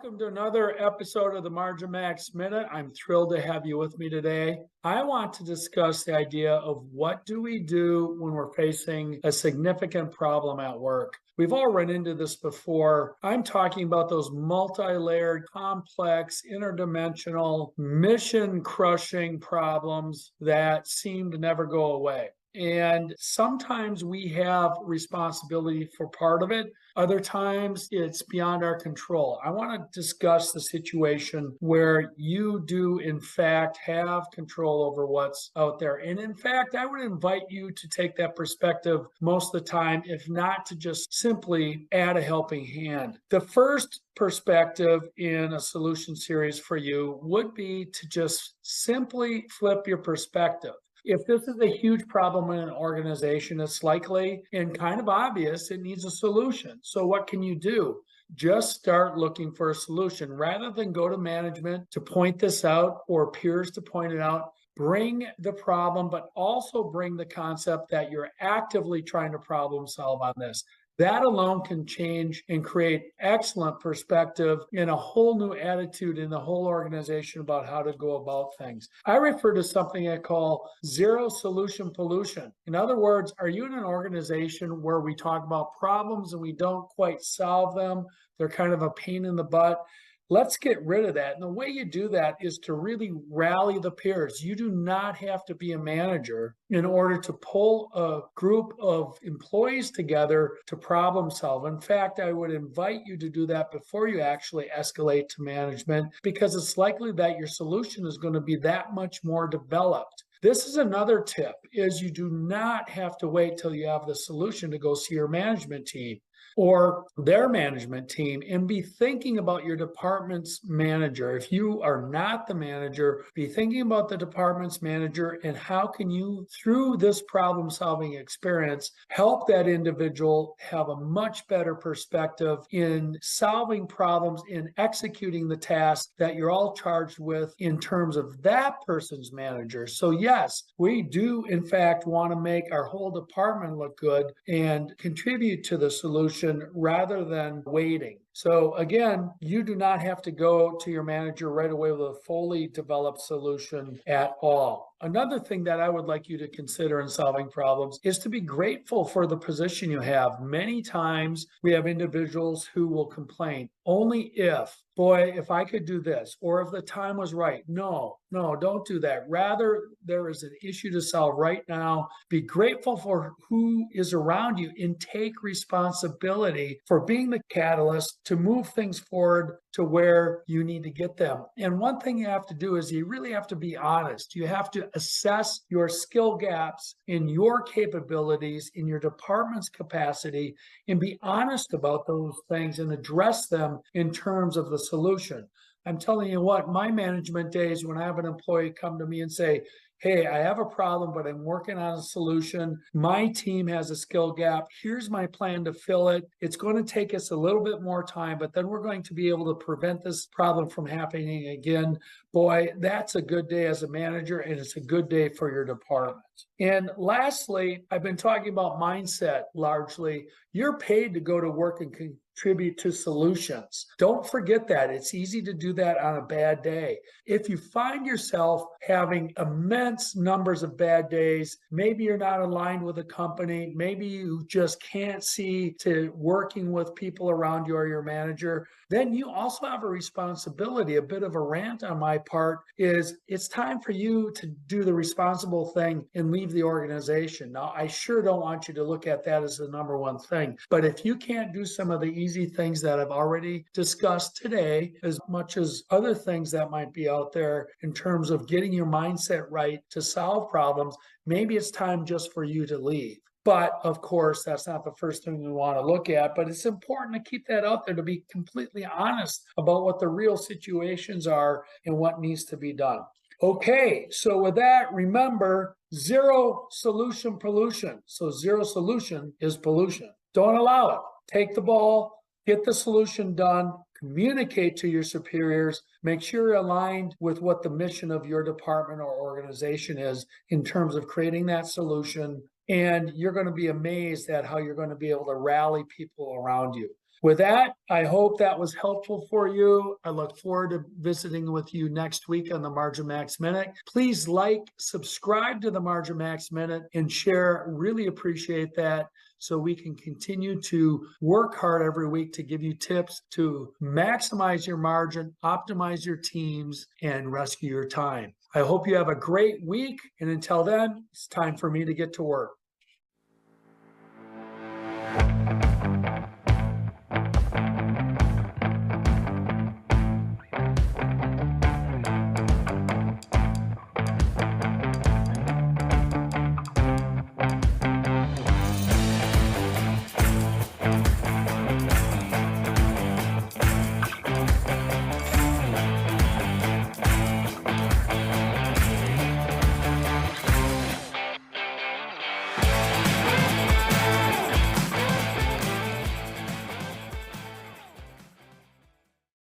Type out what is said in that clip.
Welcome to another episode of the Margin Max Minute. I'm thrilled to have you with me today. I want to discuss the idea of what do we do when we're facing a significant problem at work. We've all run into this before. I'm talking about those multi-layered, complex, interdimensional, mission-crushing problems that seem to never go away. And sometimes we have responsibility for part of it. Other times it's beyond our control. I want to discuss the situation where you do, in fact, have control over what's out there. And in fact, I would invite you to take that perspective most of the time, if not to just simply add a helping hand. The first perspective in a solution series for you would be to just simply flip your perspective. If this is a huge problem in an organization, it's likely and kind of obvious it needs a solution. So what can you do? Just start looking for a solution. Rather than go to management to point this out or peers to point it out, bring the problem, but also bring the concept that you're actively trying to problem solve on this. That alone can change and create excellent perspective and a whole new attitude in the whole organization about how to go about things. I refer to something I call zero solution pollution. In other words, are you in an organization where we talk about problems and we don't quite solve them? They're kind of a pain in the butt. Let's get rid of that. And the way you do that is to really rally the peers. You do not have to be a manager in order to pull a group of employees together to problem solve. In fact, I would invite you to do that before you actually escalate to management, because it's likely that your solution is going to be that much more developed. This is another tip, is you do not have to wait till you have the solution to go see your management team or their management team and be thinking about your department's manager. If you are not the manager, be thinking about the department's manager and how can you, through this problem-solving experience, help that individual have a much better perspective in solving problems, in executing the task that you're all charged with in terms of that person's manager. So yes, we do in fact want to make our whole department look good and contribute to the solution rather than waiting. So again, you do not have to go to your manager right away with a fully developed solution at all. Another thing that I would like you to consider in solving problems is to be grateful for the position you have. Many times we have individuals who will complain, only if, boy, if I could do this, or if the time was right. No, don't do that. Rather, there is an issue to solve right now. Be grateful for who is around you and take responsibility for being the catalyst to move things forward to where you need to get them. And one thing you have to do is you really have to be honest. You have to assess your skill gaps in your capabilities, in your department's capacity, and be honest about those things and address them in terms of the solution. I'm telling you what, my management days when I have an employee come to me and say, hey, I have a problem, but I'm working on a solution. My team has a skill gap. Here's my plan to fill it. It's going to take us a little bit more time, but then we're going to be able to prevent this problem from happening again. Boy, that's a good day as a manager, and it's a good day for your department. And lastly, I've been talking about mindset largely. You're paid to go to work and contribute to solutions. Don't forget that. It's easy to do that on a bad day. If you find yourself having immense numbers of bad days, maybe you're not aligned with a company, maybe you just can't see to working with people around you or your manager, then you also have a responsibility. A bit of a rant on my part is it's time for you to do the responsible thing and leave the organization. Now, I sure don't want you to look at that as the number one thing, but if you can't do some of the easy things that I've already discussed today, as much as other things that might be out there in terms of getting your mindset right to solve problems, maybe it's time just for you to leave. But of course, that's not the first thing we want to look at, but it's important to keep that out there, to be completely honest about what the real situations are and what needs to be done. Okay, so with that, remember, zero solution pollution. So zero solution is pollution. Don't allow it. Take the ball, get the solution done, communicate to your superiors, make sure you're aligned with what the mission of your department or organization is in terms of creating that solution. And you're going to be amazed at how you're going to be able to rally people around you. With that, I hope that was helpful for you. I look forward to visiting with you next week on the Margin Max Minute. Please like, subscribe to the Margin Max Minute, and share. Really appreciate that, so we can continue to work hard every week to give you tips to maximize your margin, optimize your teams, and rescue your time. I hope you have a great week. And until then, it's time for me to get to work.